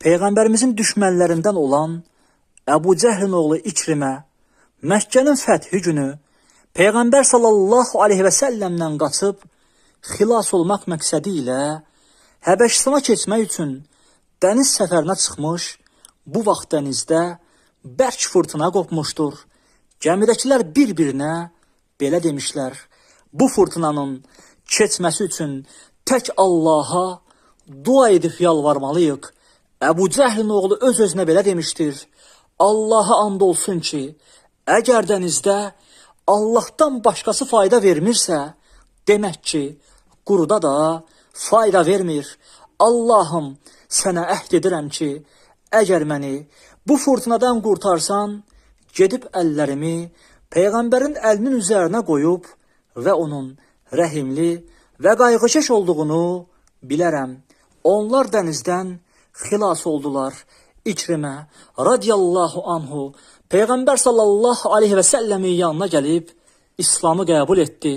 Peyğəmbərimizin düşmənlərindən olan Əbu Cəhlin oğlu İkrimə Məkkənin fəthi günü Peyğəmbər sallallahu aleyhi və səlləmdən qaçıb xilas olmaq məqsədi ilə Həbəşistana keçmək üçün dəniz səfərinə çıxmış. Bu vaxt dənizdə bərk fırtına qopmuşdur. Gəmidəkilər bir-birinə belə demişlər: bu fırtınanın keçməsi üçün tək Allaha dua edib yalvarmalıyıq. Əbu Cəhlin oğlu öz-özünə belə demişdir: Allaha and olsun ki, əgər dənizdə Allahdan başqası fayda vermirsə, demək ki, quruda da fayda vermir. Allahım, sənə əhd edirəm ki, əgər məni bu fırtınadan qurtarsan, gedib əllərimi Peyğəmbərin əlinin üzərinə qoyub və onun rəhimli və qayğıkeş olduğunu bilərəm. Onlar dənizdən xilas oldular. İkrimə radiyallahu anhu Peyğəmbər sallallahu aleyhi və səlləmin yanına gəlib İslamı qəbul etdi.